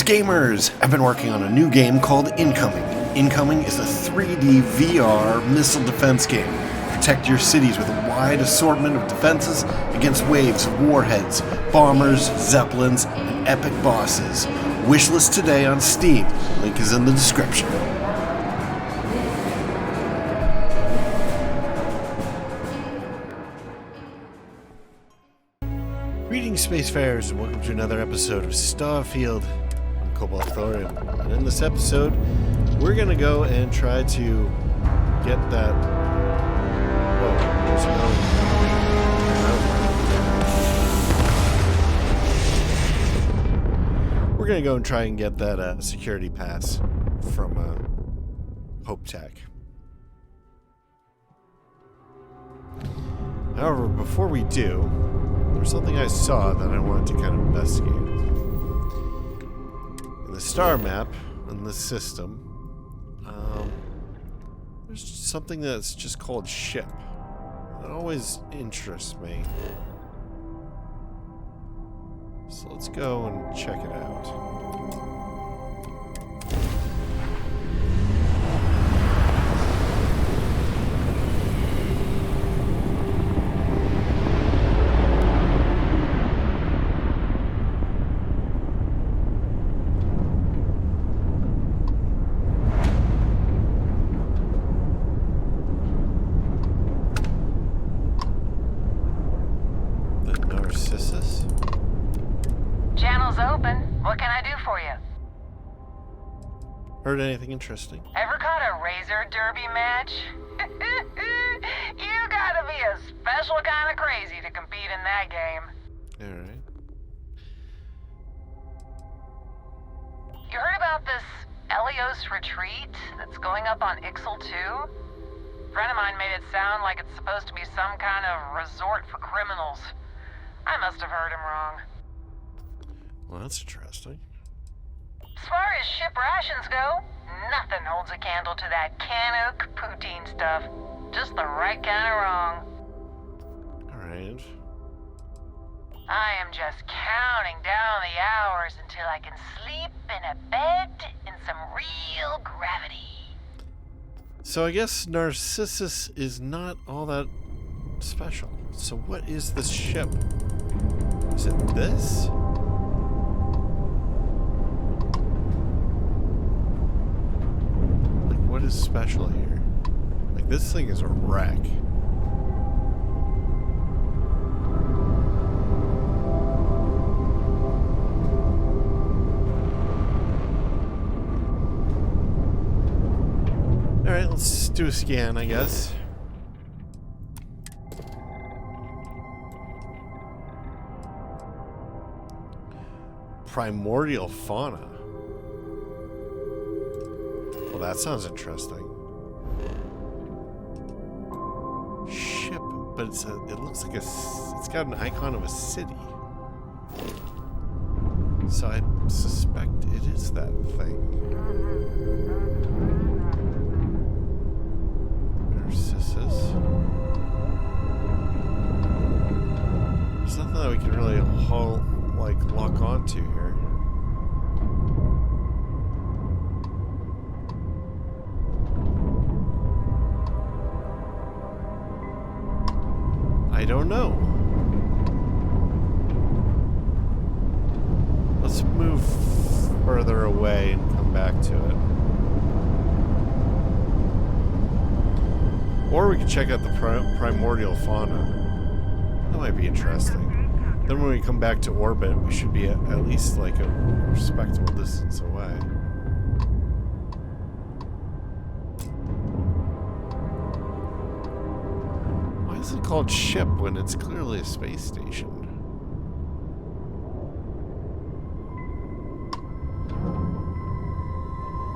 Greetings, gamers! I've been working on a new game called Incoming. Incoming is a 3D VR missile defense game. Protect your cities with a wide assortment of defenses against waves of warheads, bombers, zeppelins, and epic bosses. Wishlist today on Steam. Link is in the description. Greetings, Spacefarers, and welcome to another episode of Starfield on Cobalt, Thorium. And in this episode, we're going to go and try to get that... Whoa, there's no... We're going to go and try and get that security pass from Hope Tech. However, before we do... there's something I saw that I wanted to kind of investigate. In the star map in this system, there's something that's just called ship. That always interests me. So let's go and check it out. Channel's open. What can I do for you? Heard anything interesting? Ever caught a razor derby match? You gotta be a special kind of crazy to compete in that game. Alright. You heard about this Elios retreat that's going up on Ixel 2? A friend of mine made it sound like it's supposed to be some kind of resort for criminals. I must have heard him wrong. Well, that's interesting. As far as ship rations go, nothing holds a candle to that Canuck poutine stuff. Just the right kind of wrong. Alright. I am just counting down the hours until I can sleep in a bed in some real gravity. So I guess Narcissus is not all that special. So what is this ship? Is it this? Like, what is special here? Like, this thing is a wreck. Alright, let's do a scan, I guess. Primordial fauna. Well, that sounds interesting. Ship, but it looks like it's got an icon of a city. So I suspect it is that thing. Narcissus. There's nothing that we can really lock onto here. I don't know. Let's move further away and come back to it. Or we could check out the primordial fauna. That might be interesting. Then when we come back to orbit, we should be at least like a respectable distance away. Why is it called ship when it's clearly a space station?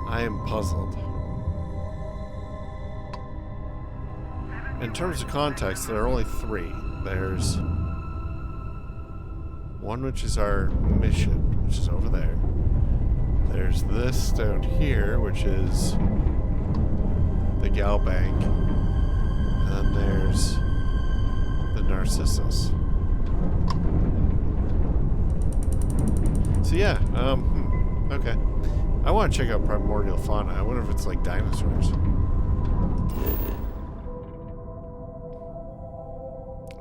I am puzzled. In terms of context, there are only three. There's one, which is our mission, which is over there. There's this down here, which is the Gal Bank. And then there's the Narcissus. So yeah, Okay. I want to check out primordial fauna. I wonder if it's like dinosaurs.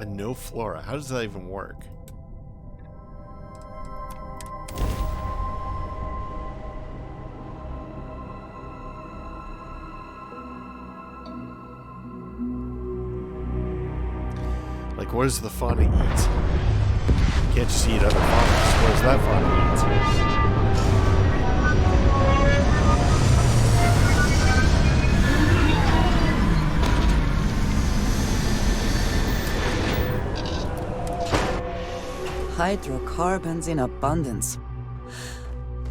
And no flora. How does that even work? Like, what does the fauna eat? You can't just eat other faunas. What does that fauna eat? Hydrocarbons in abundance.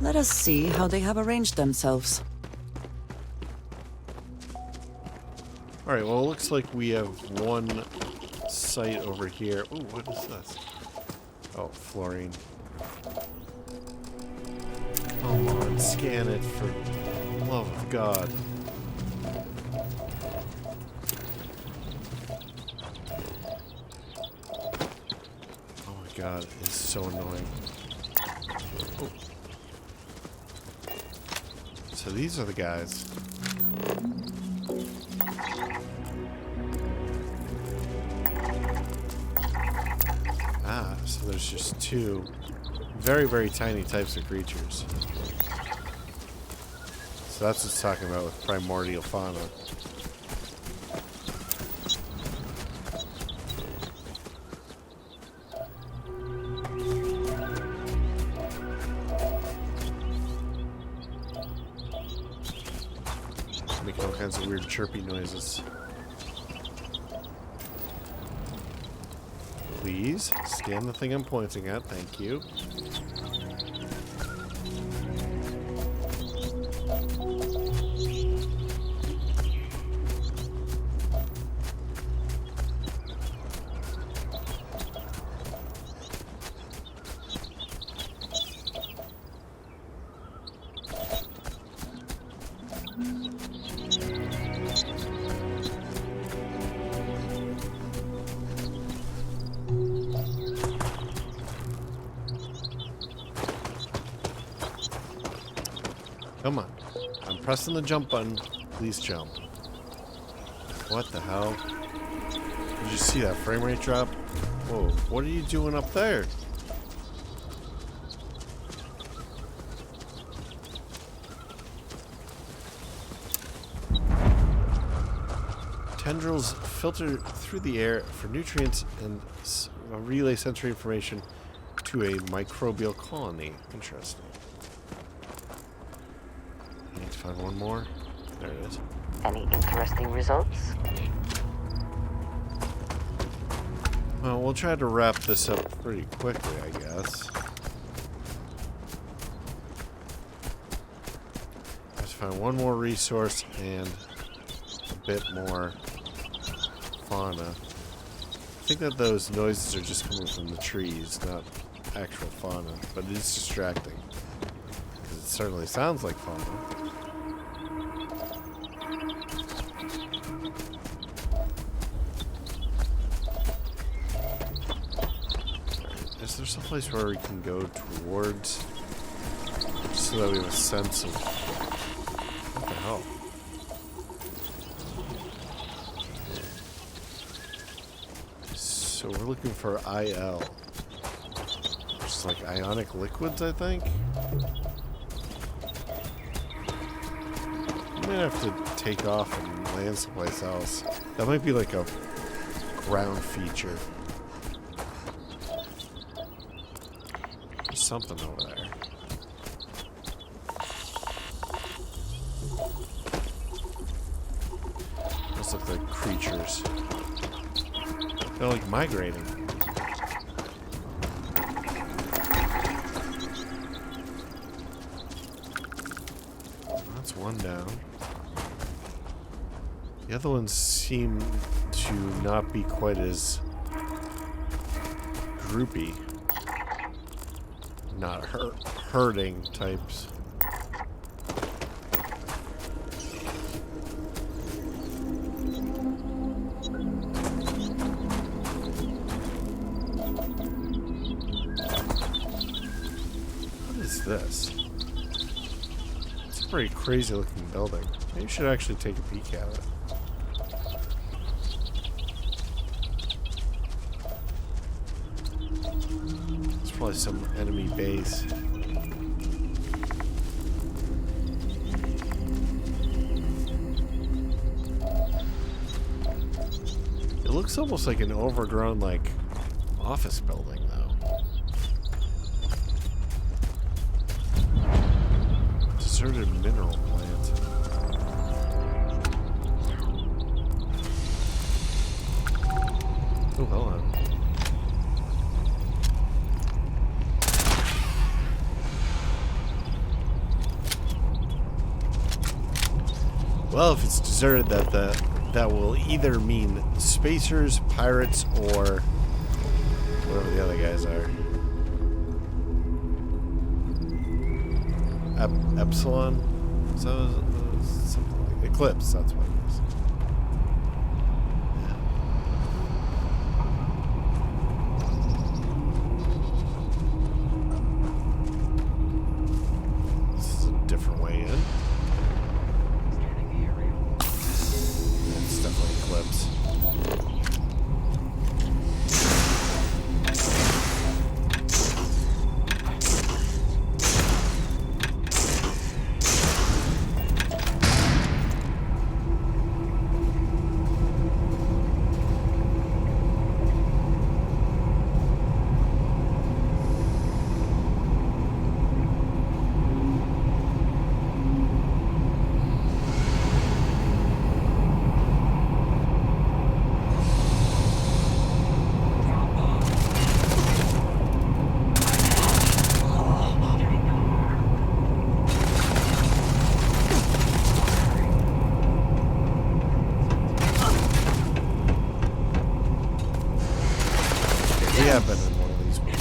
Let us see how they have arranged themselves. Alright, well, it looks like we have one site over here. Ooh, what is this? Oh, fluorine. Come on, scan it for the love of God. Oh my God, it's so annoying. Oh. So these are the guys. Ah, so there's just two very, very tiny types of creatures. So that's what it's talking about with primordial fauna. Making all kinds of weird chirpy noises. Please scan the thing I'm pointing at. Thank you. Come on. I'm pressing the jump button. Please jump. What the hell? Did you see that frame rate drop? Whoa, what are you doing up there? Tendrils filter through the air for nutrients and relay sensory information to a microbial colony. Interesting. Need to find one more. There it is. Any interesting results? Well, we'll try to wrap this up pretty quickly, I guess. Let's find one more resource and a bit more fauna. I think that those noises are just coming from the trees, not actual fauna, but it is distracting. Because it certainly sounds like fauna. Is there some place where we can go towards, just so that we have a sense of what the hell? So we're looking for IL, which is like ionic liquids, I think. I might have to take off and land someplace else. That might be like a ground feature. There's something over there. Those look like creatures. They're like migrating. That's one down. The other ones seem to not be quite as groupy. Not herding types. What is this? pretty crazy looking building. Maybe you should actually take a peek at it. It's probably some enemy base. It looks almost like an overgrown, like, office building, though. Deserted mineral plant. Oh, hello. Well, if it's deserted, that will either mean spacers, pirates, or whatever the other guys are. Epsilon? So something like Eclipse, that's what it is. This is a different way in. It's definitely Eclipse. We have been in one of these before.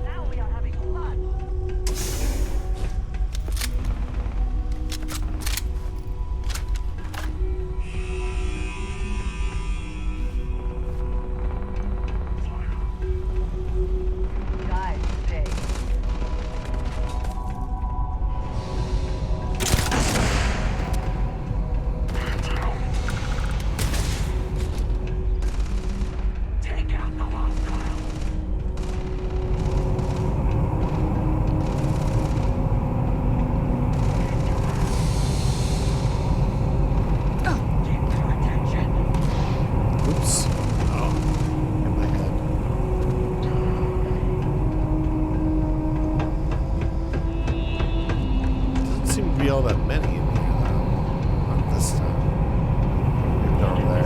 Now we are having fun. Guys, stay. Oops. Oh, in my head. Doesn't seem to be all that many in here, though. Not this time. Maybe over there.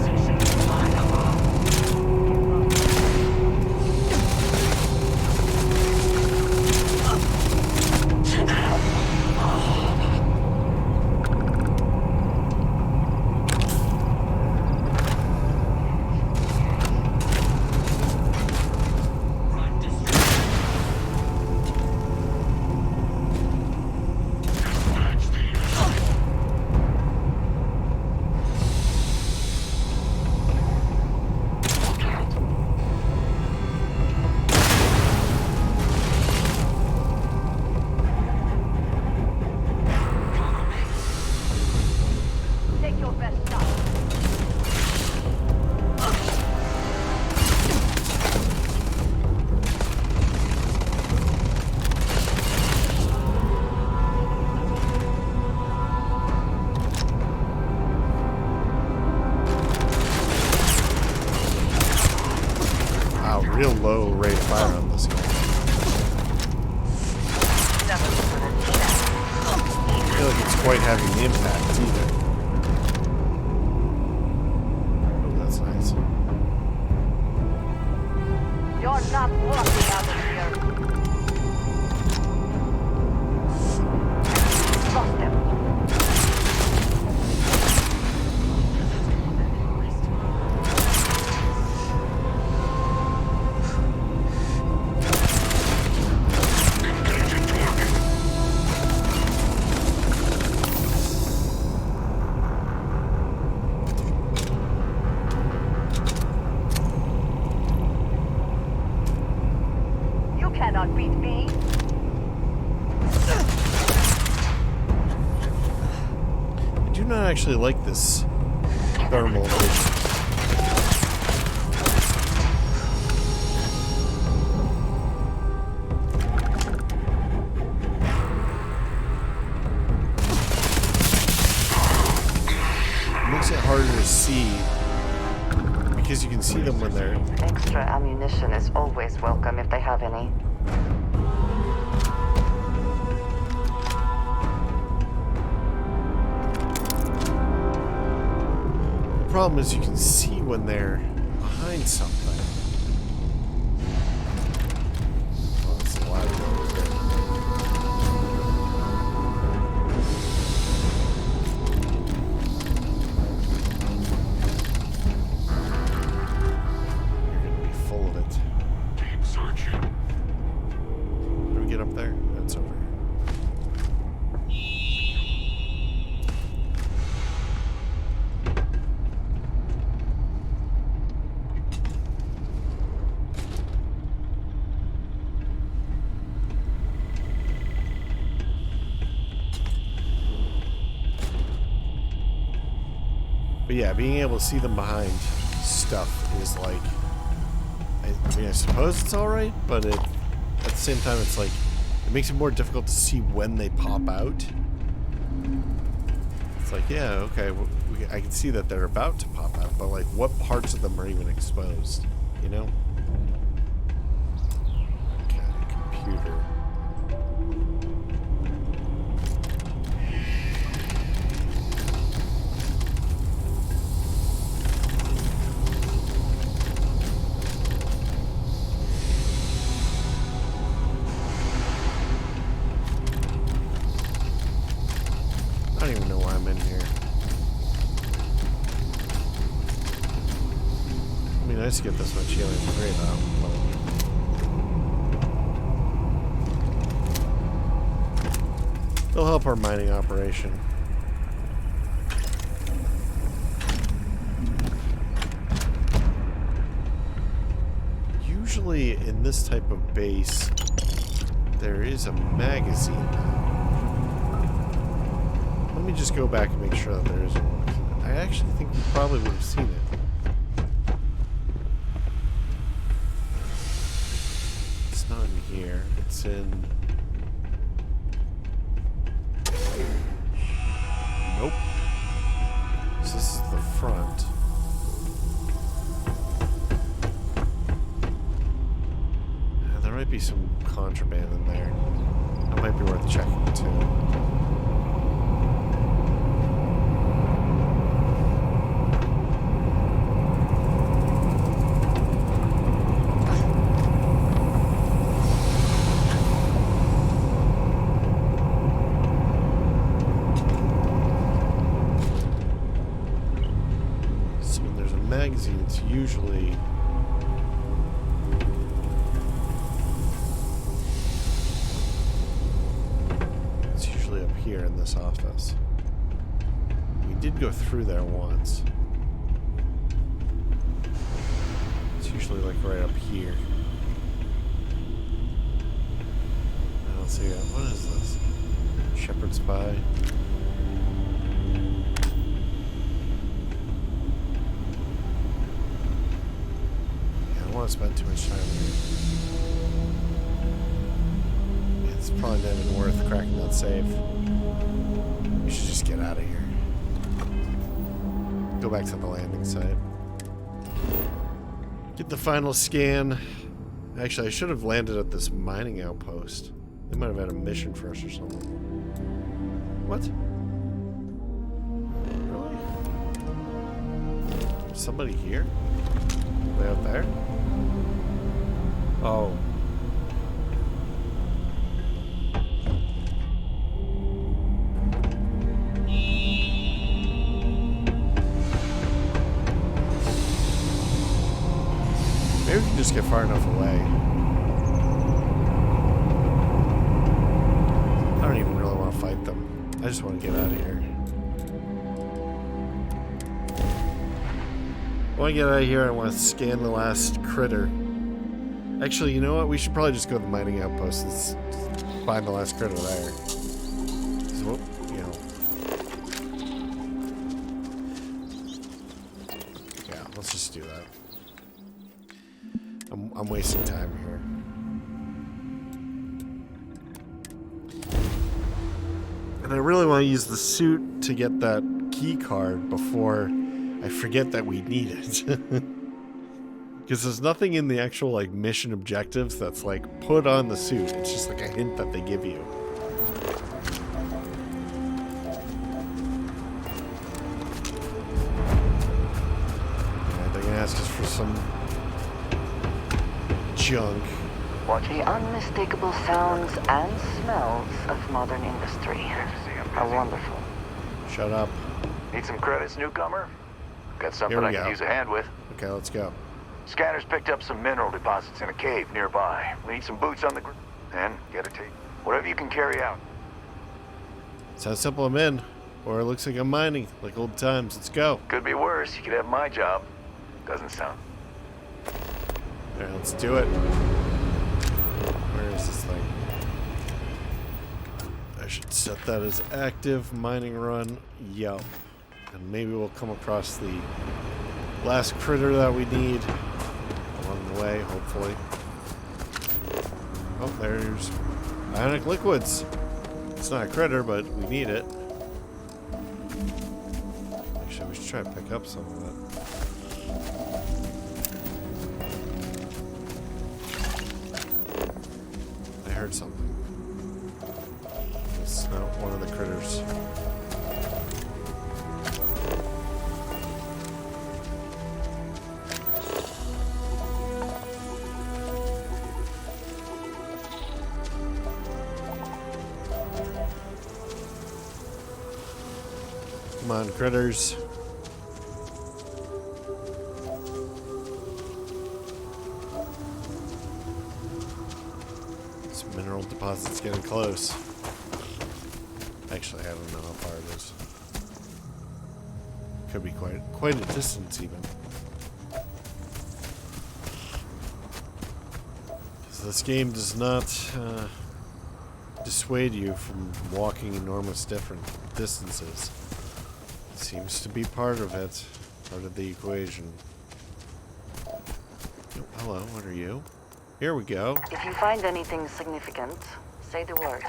Take your best shot. Wow, real low rate of fire on this guy. I feel like it's quite having the impact either. Oh, that's nice. You're not walking out of here. Lost them. cannot beat me. I do not actually like this thermal vision. Makes it harder to see because you can see them when they're... Extra ammunition is always welcome if they have any. The problem is you can see when they're behind something. Oh, that's a lot of those there. You're gonna be full of it. Keep searching. Do we get up there? That's over here. But yeah, being able to see them behind stuff is like, I mean, I suppose it's alright, but at the same time, it's like, it makes it more difficult to see when they pop out. It's like, yeah, okay, I can see that they're about to pop out, but like, what parts of them are even exposed, you know? Okay, computer. I don't even know why I'm in here. I mean, I just get this much helium 3 though. They'll help our mining operation. Usually in this type of base, there is a magazine. Let me just go back and make sure that there isn't one. I actually think you probably would have seen it. It's not in here. It's in... Nope. So this is the front. There might be some contraband in there. That might be worth checking too. It's usually up here in this office. We did go through there once. It's usually like right up here. I don't see it. What is this? Shepherd's Pie. I don't want to spend too much time here. It's probably not even worth cracking that safe. We should just get out of here. Go back to the landing site. Get the final scan. Actually, I should have landed at this mining outpost. They might have had a mission for us or something. What? Really? Somebody here? Way out there? Oh. Maybe we can just get far enough away. I don't even really want to fight them. I just want to get out of here. I want to get out of here. I want to scan the last critter. Actually, you know what? We should probably just go to the mining outpost and find the last critter there. So, you know. Yeah, let's just do that. I'm wasting time here. And I really want to use the suit to get that key card before I forget that we need it. Because there's nothing in the actual like mission objectives that's like put on the suit. It's just like a hint that they give you. And they're gonna ask us for some junk. The unmistakable sounds and smells of modern industry. How wonderful. Shut up. Need some credits, newcomer? Got something I go. can use a hand with. Okay, let's go. Scanners picked up some mineral deposits in a cave nearby. We need some boots on the ground. And get a tape. Whatever you can carry out. Sounds simple, I'm in. Or it looks like I'm mining, like old times. Let's go. Could be worse. You could have my job. Doesn't sound. Alright, let's do it. Where is this thing? I should set that as active mining run. Yup. And maybe we'll come across the last critter that we need along the way, hopefully. Oh, there's ionic liquids. It's not a critter, but we need it. Actually, we should try to pick up some of it. I heard something. It's not one of the critters. Come on, critters. This mineral deposit's getting close. Actually, I don't know how far it is. Could be quite a distance even. Because this game does not dissuade you from walking enormous different distances. Seems to be part of it, part of the equation. Oh, hello, what are you? Here we go. If you find anything significant, say the word.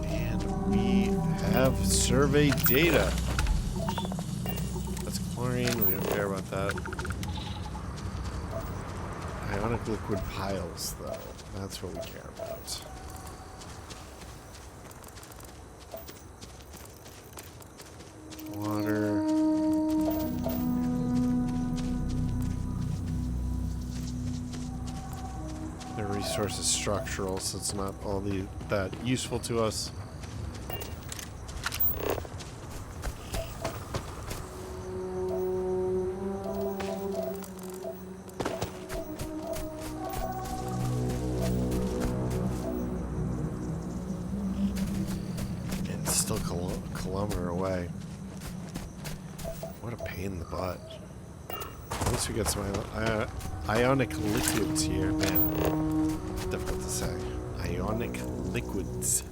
And we have survey data. That's chlorine, we don't care about that. Ionic liquid piles, though. That's what we care about. Water. The resource is structural, so it's not all that useful to us. It's still a kilometer away. What a pain in the butt. At least we got some ionic liquids here. Man, difficult to say. Ionic liquids.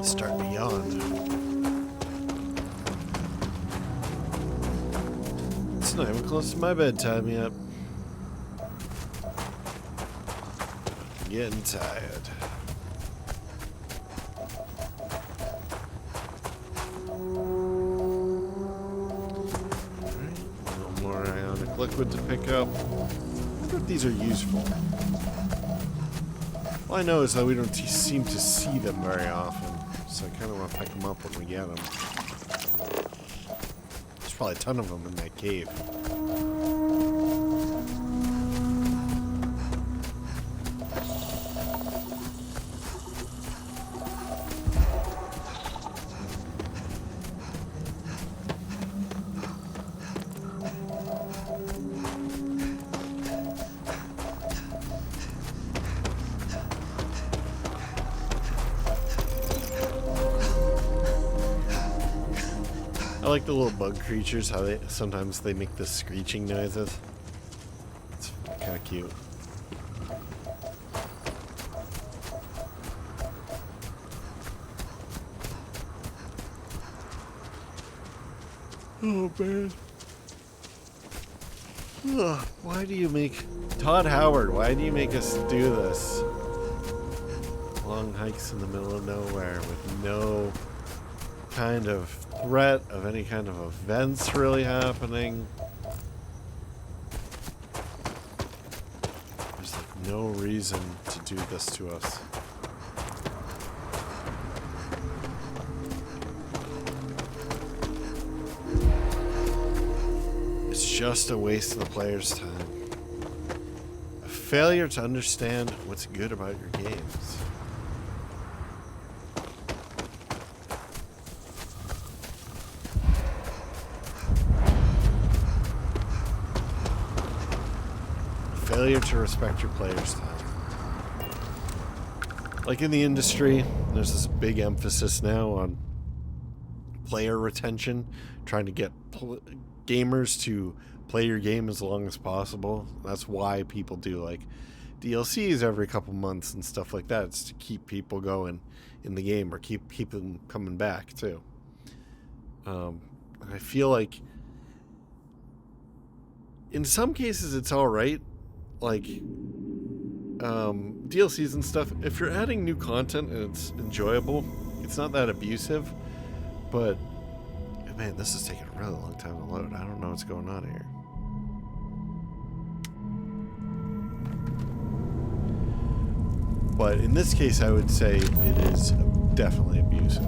Start beyond. It's not even close to my bedtime yet. I'm getting tired. Alright, a little more ionic liquid to pick up. I wonder if these are useful. All I know is that we don't seem to see them very often, so I kind of want to pick them up when we get them. There's probably a ton of them in that cave. like the little bug creatures, how they sometimes they make the screeching noises. It's kind of cute. Oh man. Ugh, why do you make Todd Howard, why do you make us do this? Long hikes in the middle of nowhere with no kind of threat of any kind of events really happening. There's like no reason to do this to us. It's just a waste of the player's time. A failure to understand what's good about your games. Failure to respect your players' time. Like in the industry, there's this big emphasis now on player retention, trying to get gamers to play your game as long as possible. That's why people do like DLCs every couple months and stuff like that. It's to keep people going in the game or keep them coming back too. I feel like in some cases it's all right. Like DLCs and stuff, if you're adding new content and it's enjoyable, it's not that abusive. But man, this is taking a really long time to load. I don't know what's going on here. But in this case, I would say it is definitely abusive.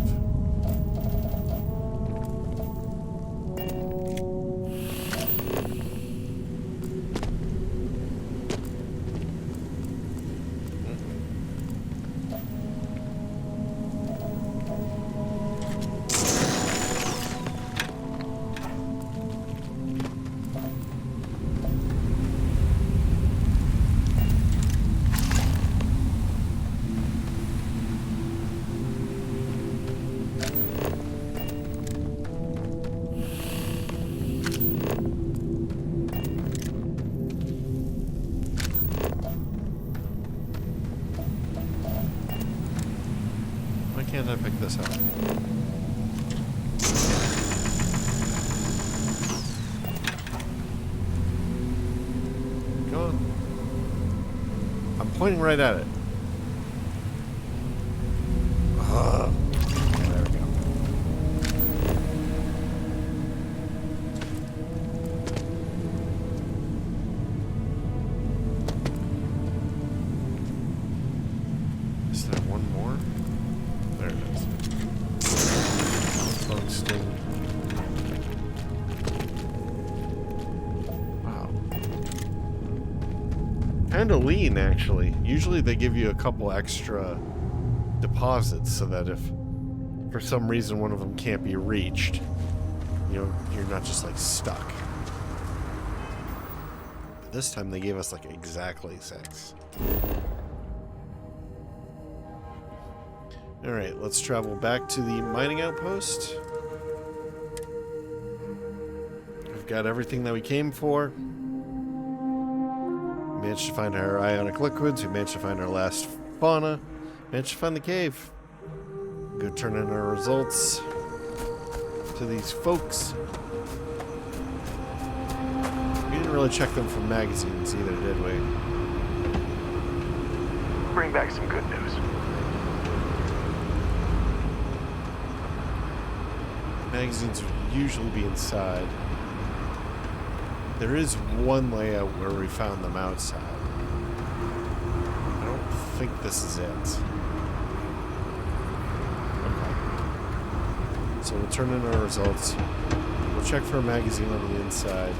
Why can't I pick this up? Go on. I'm pointing right at it. Ugh. There we go. Is there one more? There it is. Bug sting. Wow. Kinda lean, actually. Usually they give you a couple extra deposits so that if for some reason one of them can't be reached, you know, you're not just like stuck. But this time they gave us like exactly 6. Alright, let's travel back to the mining outpost. We've got everything that we came for. We managed to find our ionic liquids. We managed to find our last fauna. Managed to find the cave. Go turn in our results to these folks. We didn't really check them from magazines either, did we? Bring back some good news. Magazines would usually be inside. There is one layout where we found them outside. I don't think this is it. Okay. So we'll turn in our results. We'll check for a magazine on the inside.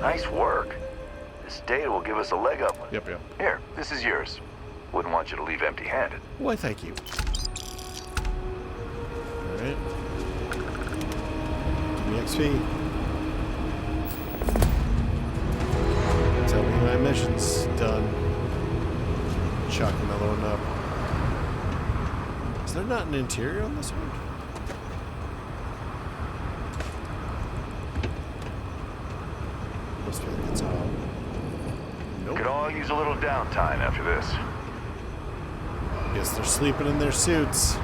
Nice work. This data will give us a leg up. Yep. Here, this is yours. Wouldn't want you to leave empty-handed. Why, thank you. Alright. Give me XP. Tell me my mission's done. Chuck another one up. there not an interior on this one? Must be like it's all. Nope. Could all use a little downtime after this. Guess they're sleeping in their suits.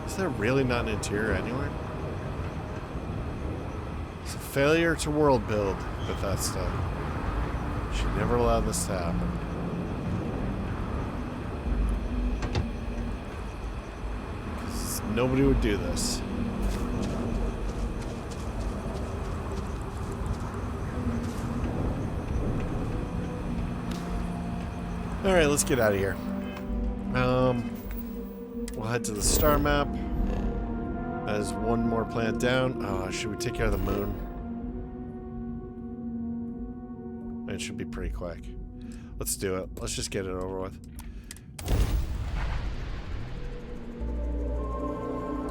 Is there really not an interior anywhere? It's a failure to world build, Bethesda. Should never allow this to happen. Nobody would do this. Alright, let's get out of here. We'll head to the star map. As one more planet down. Oh, should we take care of the moon? It should be pretty quick. Let's do it. Let's just get it over with.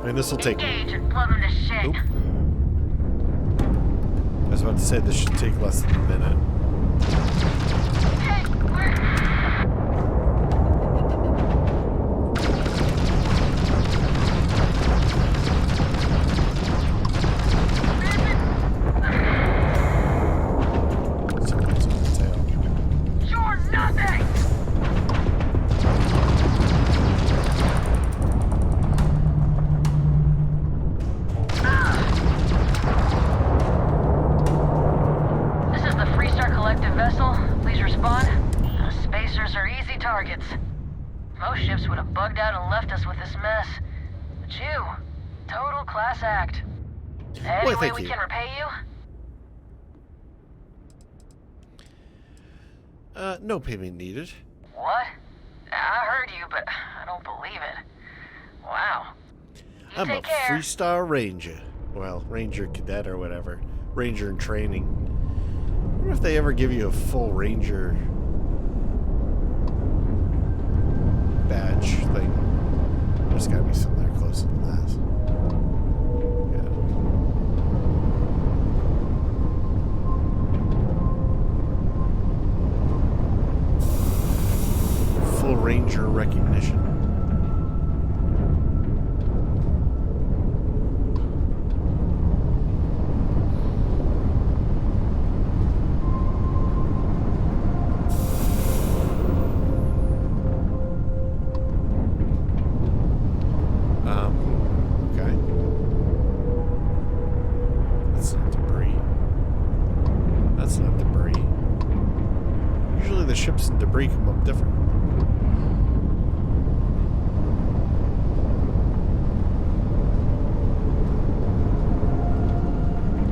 I mean, this will take... Engage and plummet the shit. Oop. I was about to say this should take less than a minute. Hey, we're... Someone's on the tail. You're nothing! This is the Freestar Collective vessel. Please respond. The spacers are easy targets. Most ships would have bugged out and left us with this mess. But you, total class act. Any way thank we you. can repay you? No payment needed. What? I heard you, but I don't believe it. Wow. You I'm a take care. Freestar Ranger. Well, Ranger Cadet or whatever. Ranger in training. I wonder if they ever give you a full Ranger badge thing. There's gotta be something there closer than that. Yeah. Full Ranger recognition. Okay. That's not debris. That's not debris. Usually the ships and debris come up different.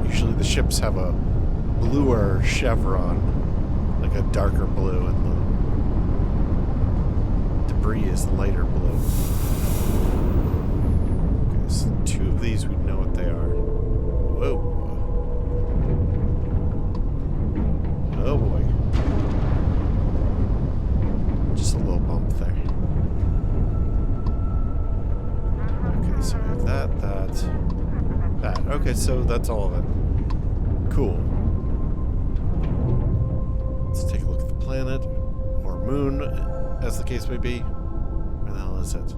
Usually the ships have a bluer chevron, like a darker blue, and the debris is lighter blue. Okay, so two of these, we know what they are. Whoa. Oh boy. Just a little bump there. Okay, so we have that. Okay, so that's all of it. Cool. Let's take a look at the planet, or moon, as the case may be. Where the hell is it?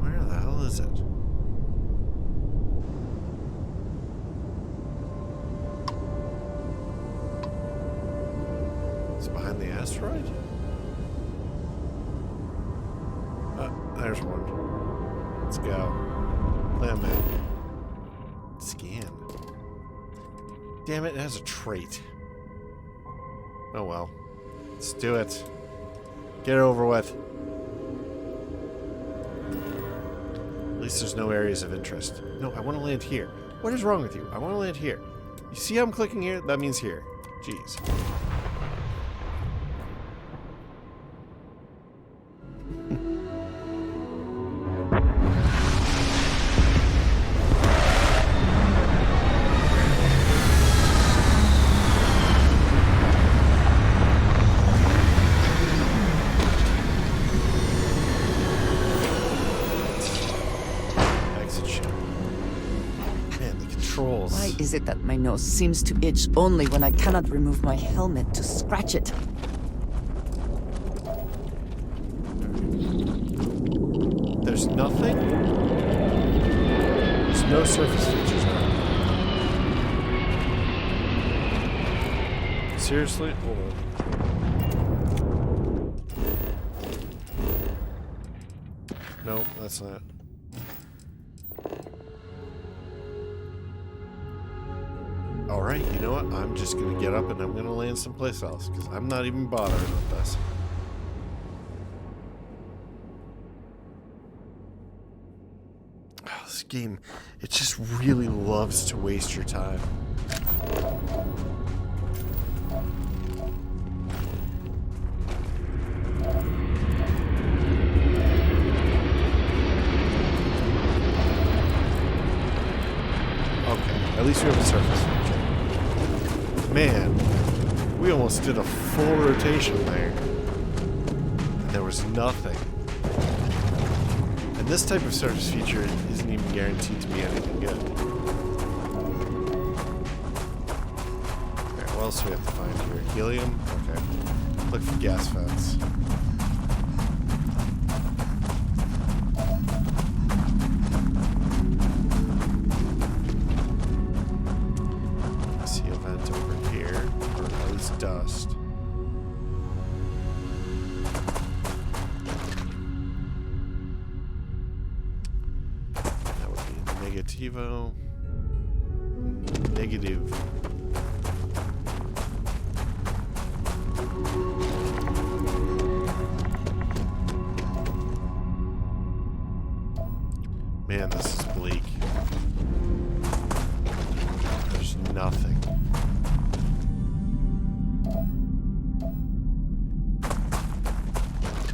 Where the hell is it? It's behind the asteroid? There's one. Let's go. Land map. Scan. Damn it, it has a trait. Oh well. Let's do it. Get it over with. At least there's no areas of interest. No, I want to land here. What is wrong with you? I want to land here. You see how I'm clicking here? That means here. Jeez. else. Why is it that my nose seems to itch only when I cannot remove my helmet to scratch it? There's nothing? There's no surface features on it. Seriously? Hold on. Nope, that's not. Alright, you know what? I'm just gonna get up and I'm gonna land someplace else, because I'm not even bothering with this. Oh, this game, it just really loves to waste your time. At least we have a surface feature. Man, we almost did a full rotation there. And there was nothing. And this type of surface feature isn't even guaranteed to be anything good. Okay, what else do we have to find here? Helium? Okay. Look for gas vents. Dust. That would be negativo. Negative. Man, this is bleak. There's nothing.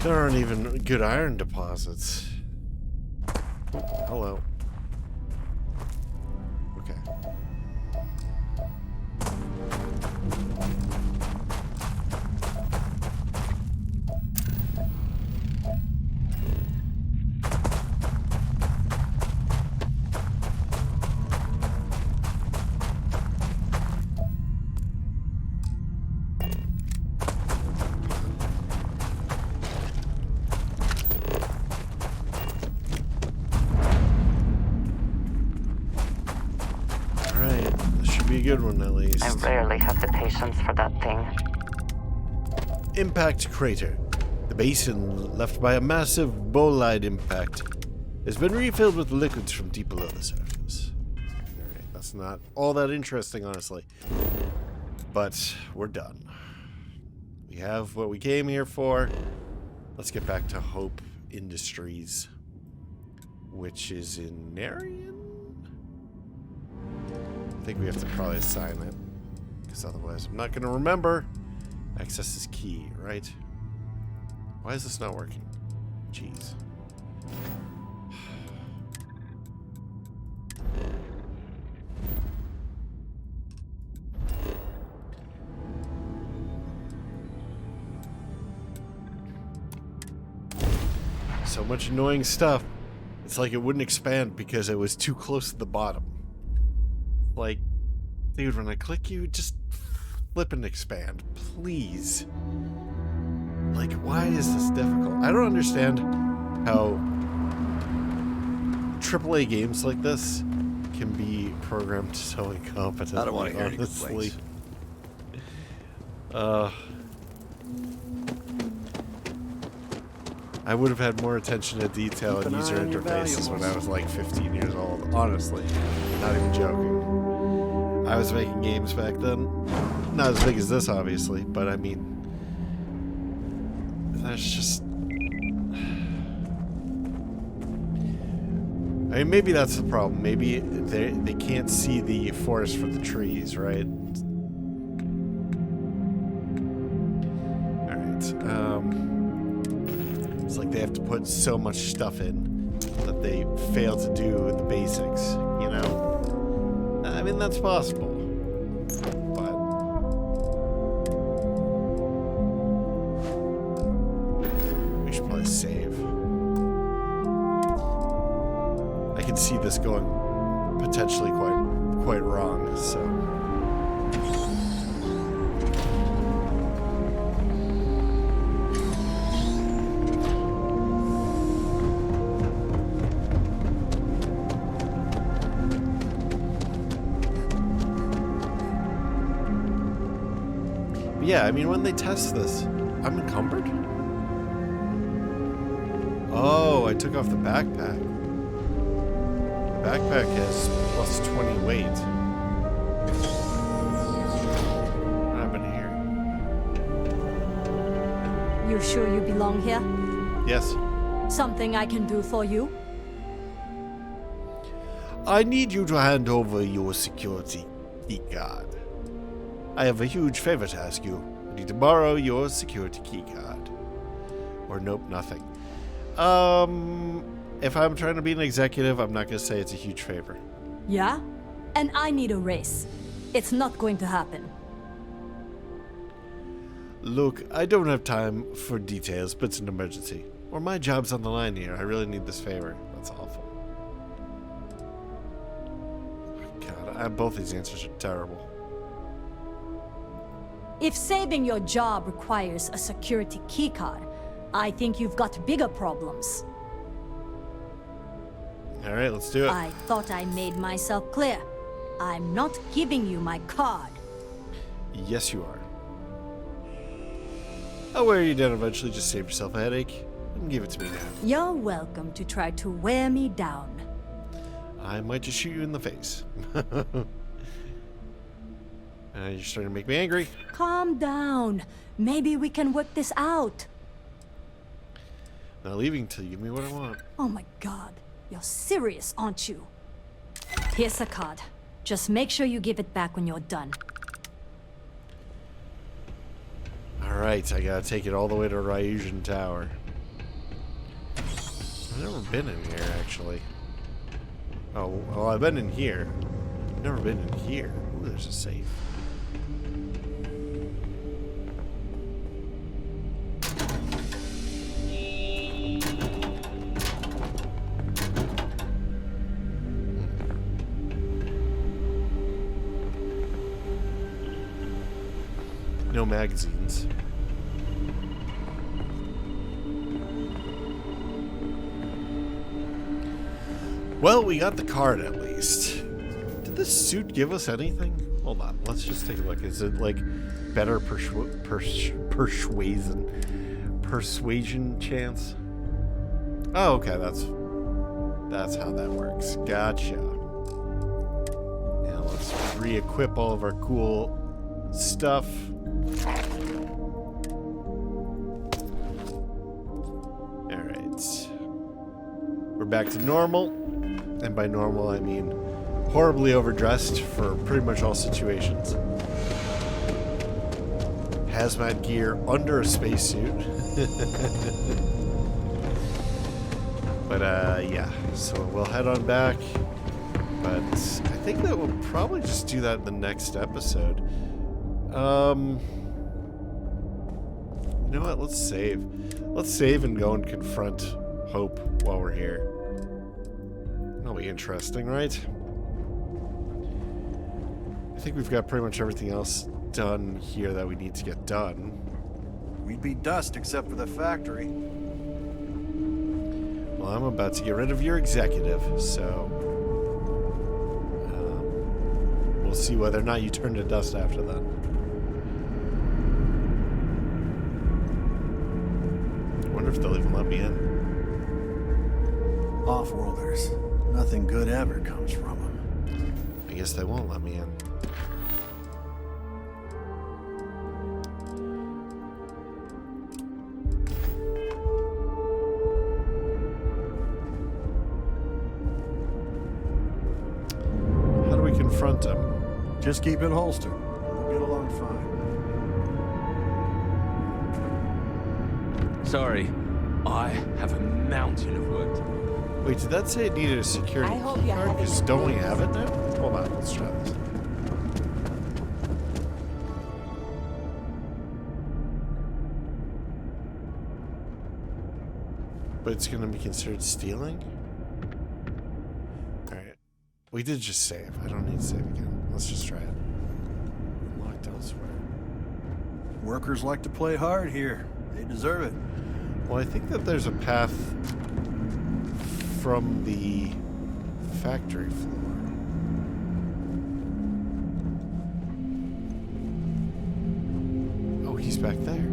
There aren't even good iron deposits. Hello. Okay. Be a good one, at least. I rarely have the patience for that thing. Impact crater. The basin left by a massive bolide impact has been refilled with liquids from deep below the surface. Alright, that's not all that interesting, honestly. But we're done. We have what we came here for. Let's get back to Hope Industries, which is in Narian? I think we have to probably assign it, because otherwise I'm not going to remember. Access is key, right? Why is this not working? Jeez. So much annoying stuff. It's like it wouldn't expand because it was too close to the bottom. Like, dude, when I click you, just flip and expand, please. Like, why is this difficult? I don't understand how AAA games like this can be programmed so incompetently. I don't want to hear any honestly. complaints. I would have had more attention to detail and user interfaces when I was like 15 years old. Honestly, not even joking. I was making games back then. Not as big as this, obviously, but I mean, that's just... I mean, maybe that's the problem. Maybe they can't see the forest for the trees, right? Alright, it's like they have to put so much stuff in that they fail to do the basics, you know? I mean, that's possible. But we should probably save. I can see this going potentially quite wrong, so. But yeah, I mean, when they test this, I'm encumbered? Oh, I took off the backpack. The backpack has plus 20 weight. What happened here? You sure you belong here? Yes. Something I can do for you? I need you to hand over your security key card. I have a huge favor to ask you. I need to borrow your security key card. Or nope, nothing. If I'm trying to be an executive, I'm not going to say it's a huge favor. Yeah? And I need a raise. It's not going to happen. Look, I don't have time for details, but it's an emergency. Or my job's on the line here. I really need this favor. That's awful. God, both these answers are terrible. If saving your job requires a security keycard, I think you've got bigger problems. Alright, let's do it. I thought I made myself clear. I'm not giving you my card. Yes, you are. I'll wear you down eventually. Just save yourself a headache and give it to me now. You're welcome to try to wear me down. I might just shoot you in the face. You're starting to make me angry. Calm down. Maybe we can work this out. Not leaving till you give me what I want. Oh my god. You're serious, aren't you? Here's the card. Just make sure you give it back when you're done. Alright, I gotta take it all the way to Ryujan Tower. I've never been in here, actually. Oh, well, I've been in here. I've never been in here. Ooh, there's a safe. No magazines. Well, we got the card at least. Did this suit give us anything? Hold on, let's just take a look. Is it like better persuasion chance? Oh, okay, that's how that works. Gotcha. Now let's re-equip all of our cool stuff. Alright. We're back to normal. And by normal, I mean horribly overdressed for pretty much all situations. Hazmat gear under a spacesuit. But, yeah. So we'll head on back. But I think that we'll probably just do that in the next episode. You know what? Let's save. Let's save and go and confront Hope while we're here. That'll be interesting, right? I think we've got pretty much everything else done here that we need to get done. We'd be dust except for the factory. Well, I'm about to get rid of your executive, so we'll see whether or not you turn to dust after that. I wonder if they'll even let me in. Off-worlders. Nothing good ever comes from them. I guess they won't let me in. How do we confront them? Just keep it holstered. We'll get along fine. Sorry, I have a mountain of work to do. Wait, did that say it needed a security I hope key you're card? having Because a don't we good have it now? Hold on, let's try this. But it's going to be considered stealing? Alright. We did just save. I don't need to save again. Let's just try it. Unlocked elsewhere. Workers like to play hard here. They deserve it. Well, I think that there's a path from the factory floor. Oh, he's back there.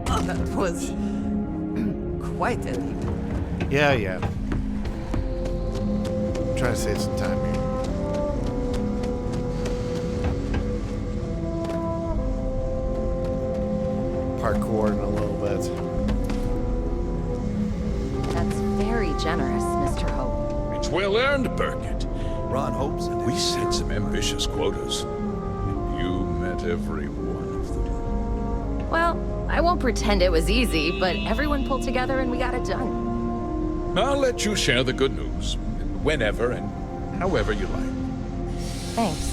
Oh, that was quite a leap. Yeah. Trying to save some time here. Parkour in a little bit. That's very generous, Mr. Hope. It's well earned, Burkett. Ron Hope's an We set some ambitious quotas. And you met every one of them. Well, I won't pretend it was easy, but everyone pulled together and we got it done. I'll let you share the good news. Whenever and however you like. Thanks.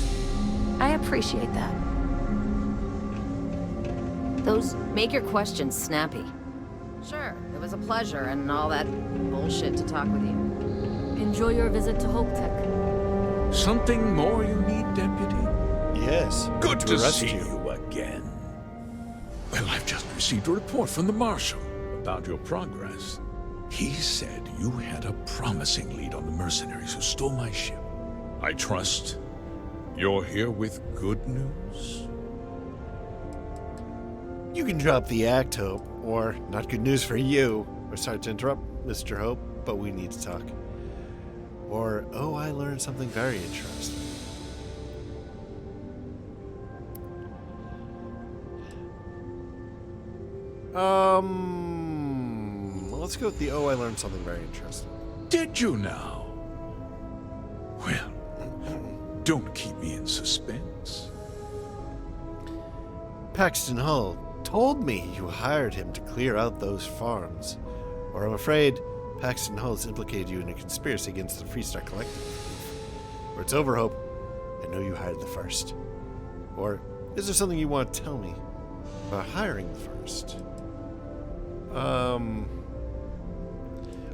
I appreciate that. Those make your questions snappy. Sure, it was a pleasure and all that bullshit to talk with you. Enjoy your visit to Hope Tech. Something more you need, Deputy? Yes. Good to arrest see you again. Well, I've just received a report from the Marshal about your progress. He said you had a promising lead on the mercenaries who stole my ship. I trust you're here with good news? You can drop the act, Hope, or not good news for you. We're sorry to interrupt, Mr. Hope, but we need to talk. Or, oh, I learned something very interesting. Let's go with the, oh, I learned something very interesting. Did you now? Well, don't keep me in suspense. Paxton Hull told me you hired him to clear out those farms. Or I'm afraid Paxton Hull has implicated you in a conspiracy against the Freestar Collective. Or it's over, Hope. I know you hired the first. Or is there something you want to tell me about hiring the first?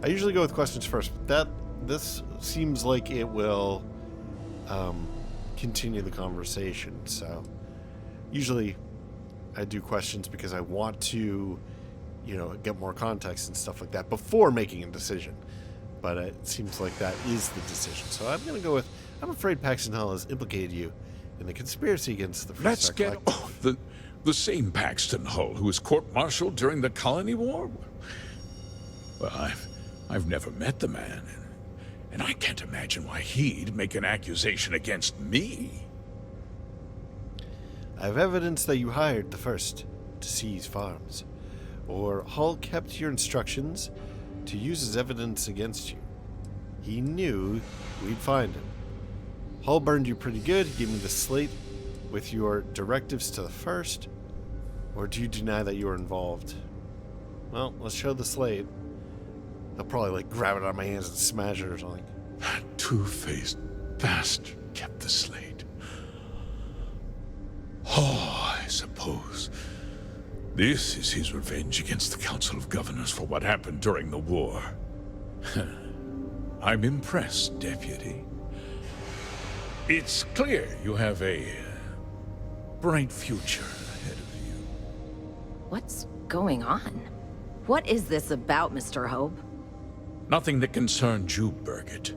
I usually go with questions first, but this seems like it will continue the conversation. So usually I do questions because I want to, get more context and stuff like that before making a decision. But it seems like that is the decision. So I'm going to go with, I'm afraid Paxton Hull has implicated you in the conspiracy against the Freestar Let's get Collective. the same Paxton Hull who was court-martialed during the Colony War? Well, I've never met the man, and I can't imagine why he'd make an accusation against me. I have evidence that you hired the first to seize farms, or Hull kept your instructions to use as evidence against you. He knew we'd find him. Hull burned you pretty good. He gave me the slate with your directives to the first, or do you deny that you were involved? Well, let's show the slate. I'll probably grab it out of my hands and smash it or something. That two-faced bastard kept the slate. Oh, I suppose this is his revenge against the Council of Governors for what happened during the war. I'm impressed, Deputy. It's clear you have a bright future ahead of you. What's going on? What is this about, Mr. Hope? Nothing that concerns you, Burkett.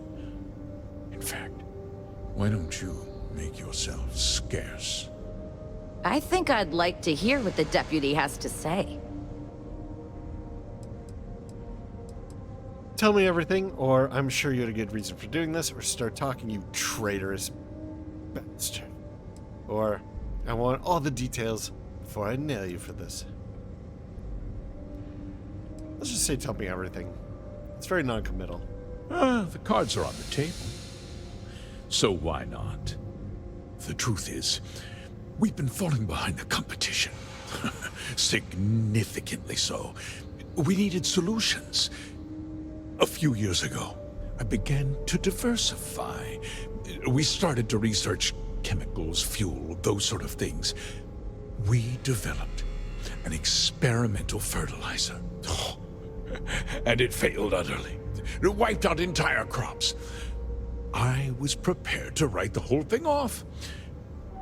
In fact, why don't you make yourself scarce? I think I'd like to hear what the deputy has to say. Tell me everything, or I'm sure you had a good reason for doing this, or start talking, you traitorous bastard. Or I want all the details before I nail you for this. Let's just say tell me everything. It's very non-committal. The cards are on the table. So why not? The truth is, we've been falling behind the competition. Significantly so. We needed solutions. A few years ago, I began to diversify. We started to research chemicals, fuel, those sort of things. We developed an experimental fertilizer. Oh, and it failed utterly. It wiped out entire crops. I was prepared to write the whole thing off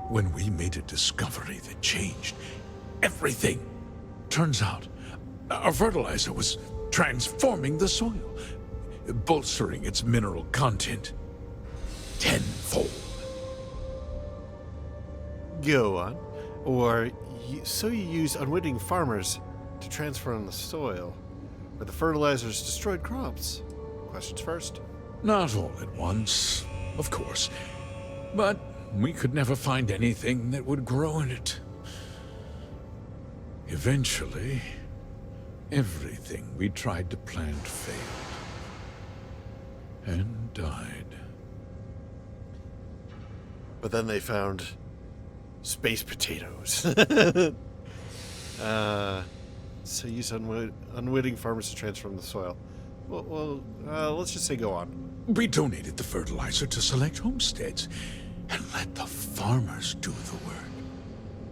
when we made a discovery that changed everything. Turns out, our fertilizer was transforming the soil, bolstering its mineral content tenfold. Go on. Or, so you use unwitting farmers to transform the soil, where the fertilizers destroyed crops. Questions first? Not all at once, of course. But we could never find anything that would grow in it. Eventually, everything we tried to plant failed. And died. But then they found space potatoes. So use unwitting farmers to transform the soil. Well, let's just say go on. We donated the fertilizer to select homesteads and let the farmers do the work.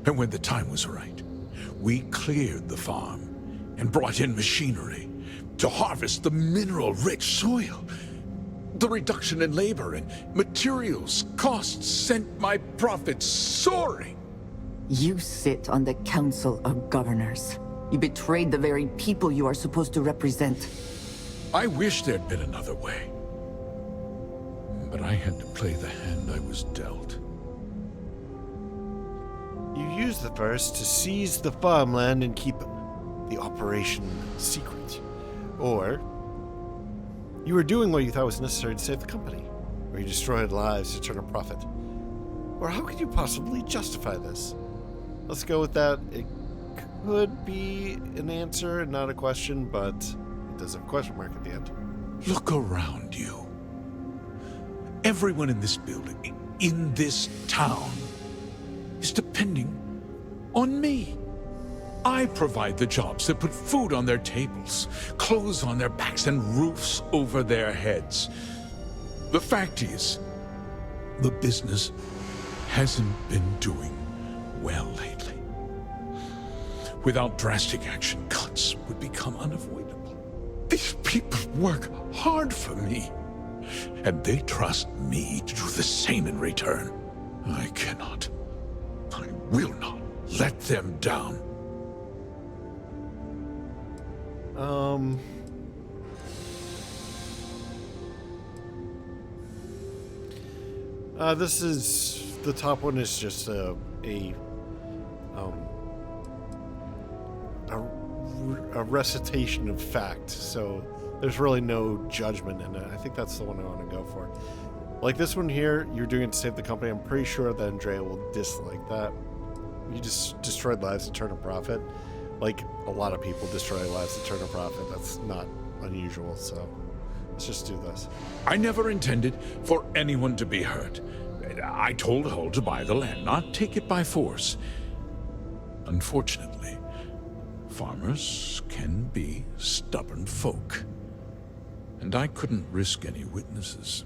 And when the time was right, we cleared the farm and brought in machinery to harvest the mineral-rich soil. The reduction in labor and materials costs sent my profits soaring. You sit on the Council of Governors. You betrayed the very people you are supposed to represent. I wish there'd been another way. But I had to play the hand I was dealt. You used the first to seize the farmland and keep the operation secret. Or you were doing what you thought was necessary to save the company, or you destroyed lives to turn a profit. Or how could you possibly justify this? Let's go with that. It could be an answer and not a question, but it does have a question mark at the end. Look around you. Everyone in this building, in this town, is depending on me. I provide the jobs that put food on their tables, clothes on their backs, and roofs over their heads. The fact is, the business hasn't been doing well lately. Without drastic action, cuts would become unavoidable. These people work hard for me, and they trust me to do the same in return. I cannot, I will not let them down. This is, the top one is just a recitation of fact, so there's really no judgment in it. I think that's the one I want to go for. Like this one here, you're doing it to save the company. I'm pretty sure that Andrea will dislike that. You just destroyed lives to turn a profit. Like, a lot of people destroy lives to turn a profit. That's not unusual, so let's just do this. I never intended for anyone to be hurt. I told Hull to buy the land, not take it by force. Unfortunately, farmers can be stubborn folk. And I couldn't risk any witnesses.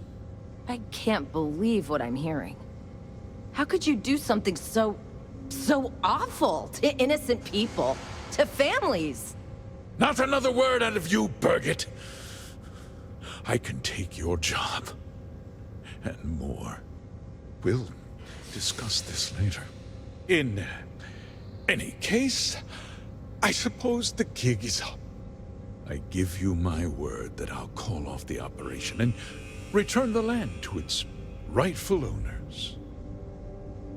I can't believe what I'm hearing. How could you do something so awful to innocent people, to families? Not another word out of you, Birgit. I can take your job, and more. We'll discuss this later. In any case, I suppose the gig is up. I give you my word that I'll call off the operation and return the land to its rightful owners.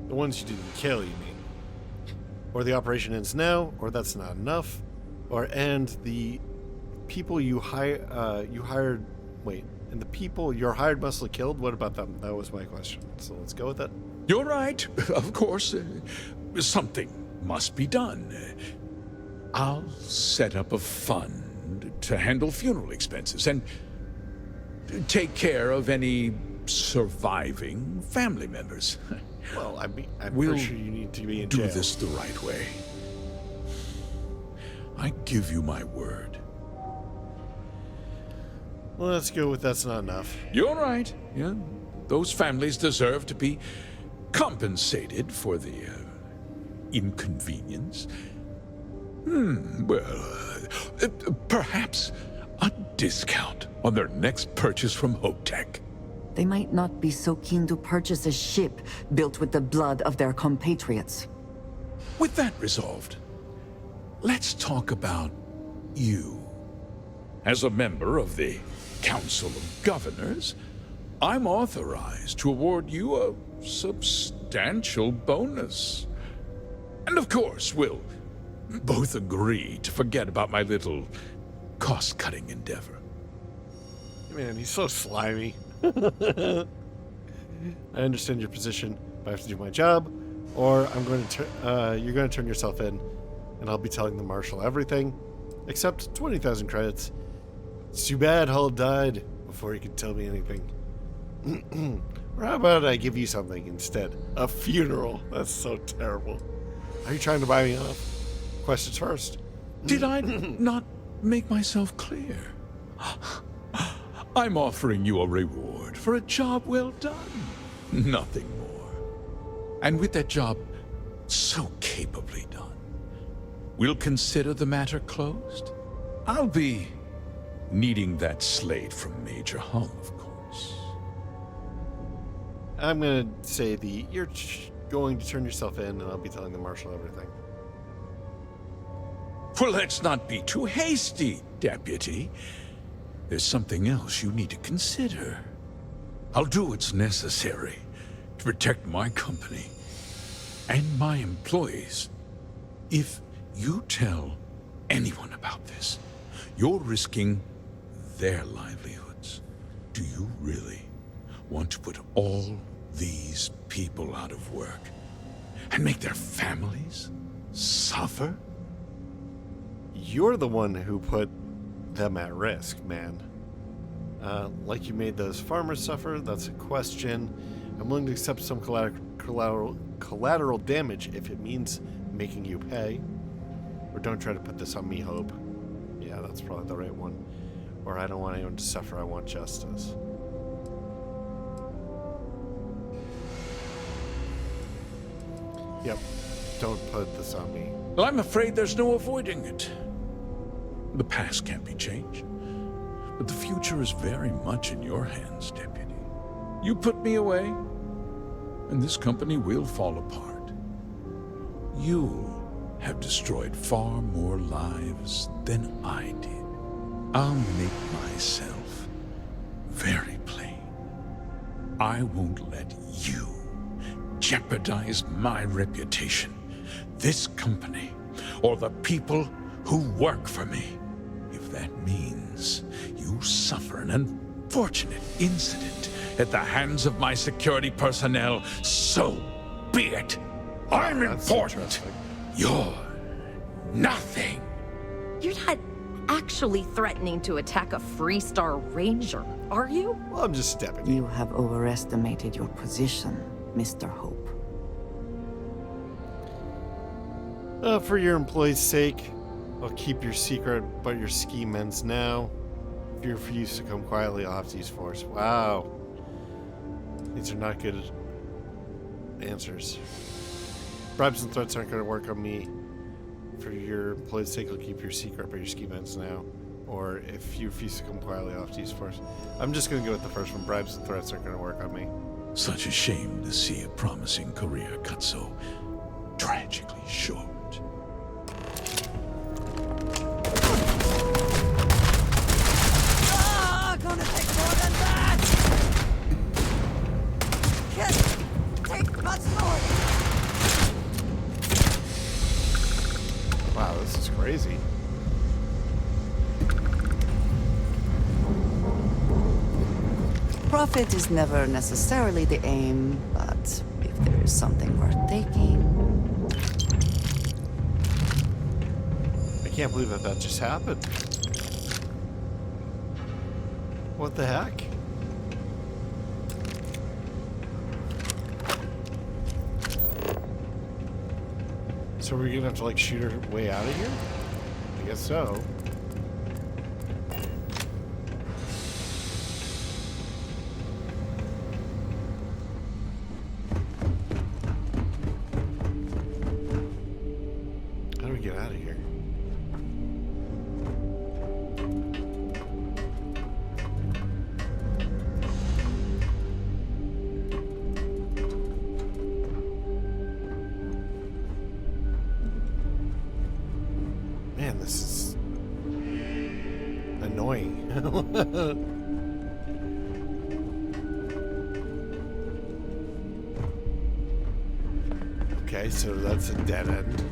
The ones you didn't kill, you mean? Or the operation ends now, or that's not enough, or and the people you hired. Wait, and the people your hired must have killed. What about them? That was my question. So let's go with that. You're right, of course. Something must be done. I'll set up a fund to handle funeral expenses and take care of any surviving family members. Well, I'm we'll pretty sure you need to be in jail. Do this the right way. I give you my word. Well, let's go with that's not enough. You're right. Yeah, those families deserve to be compensated for the inconvenience. Perhaps a discount on their next purchase from Hope Tech. They might not be so keen to purchase a ship built with the blood of their compatriots. With that resolved, let's talk about you. As a member of the Council of Governors, I'm authorized to award you a substantial bonus. And of course, we'll both agree to forget about my little cost-cutting endeavor. Man, he's so slimy. I understand your position, but I have to do my job, or I'm going to you're going to turn yourself in, and I'll be telling the Marshal everything, except 20,000 credits. It's too bad Hull died before he could tell me anything. Or how about I give you something instead? A funeral. That's so terrible. Are you trying to buy me off? Questions first. Did I not make myself clear? I'm offering you a reward for a job well done. Nothing more. And with that job so capably done, we'll consider the matter closed. I'll be needing that slate from Major Hull, of course. I'm going to say you're going to turn yourself in, and I'll be telling the Marshal everything. Well, let's not be too hasty, Deputy. There's something else you need to consider. I'll do what's necessary to protect my company and my employees. If you tell anyone about this, you're risking their livelihoods. Do you really want to put all these people out of work and make their families suffer? You're the one who put them at risk, man. Like you made those farmers suffer, that's a question. I'm willing to accept some collateral damage if it means making you pay. Or don't try to put this on me, Hope. Yeah, that's probably the right one. Or I don't want anyone to suffer, I want justice. Yep, don't put this on me. Well, I'm afraid there's no avoiding it. The past can't be changed, but the future is very much in your hands, Deputy. You put me away, and this company will fall apart. You have destroyed far more lives than I did. I'll make myself very plain. I won't let you jeopardize my reputation, this company, or the people who work for me. If that means you suffer an unfortunate incident at the hands of my security personnel, so be it. I'm important. You're nothing. You're not actually threatening to attack a Freestar Ranger, are you? Well, I'm just stepping. You have overestimated your position, Mr. Hope. For your employees' sake, I'll keep your secret about your scheme ends now. If you refuse to come quietly, I'll have to use force. Wow. These are not good answers. Bribes and threats aren't going to work on me. For your employees' sake, I'll keep your secret about your scheme ends now. Or if you refuse to come quietly, I'll have to use force. I'm just going to go with the first one. Bribes and threats aren't going to work on me. Such a shame to see a promising career cut so tragically short. Gonna take more than that! Can't take much more! Wow, this is crazy. Profit is never necessarily the aim, but if there is something worth taking... I can't believe that just happened. What the heck? So we're gonna have to like shoot our way out of here? I guess so. How do we get out of here? Man, this is annoying. Okay, so that's a dead end.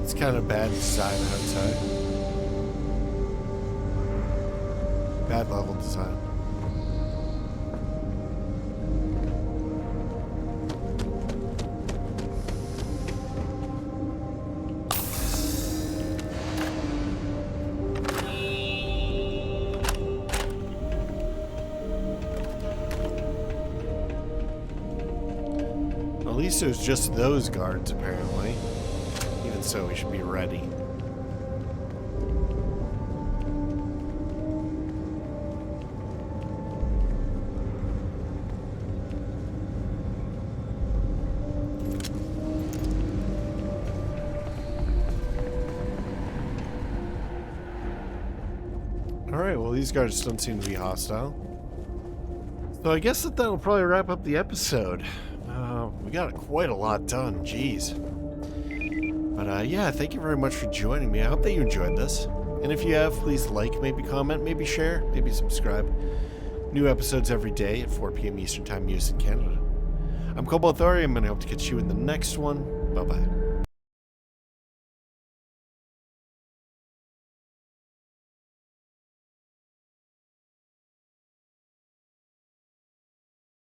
It's kind of bad design outside. Bad level design. At least it was just those guards, apparently. Even so, we should be ready. Alright, well, these guards don't seem to be hostile. So I guess that'll probably wrap up the episode. We got quite a lot done, jeez. But yeah, thank you very much for joining me. I hope that you enjoyed this. And if you have, please like, maybe comment, maybe share, maybe subscribe. New episodes every day at 4 p.m. Eastern Time, US and Canada. I'm Cobalt Thorium, and I hope to catch you in the next one. Bye-bye.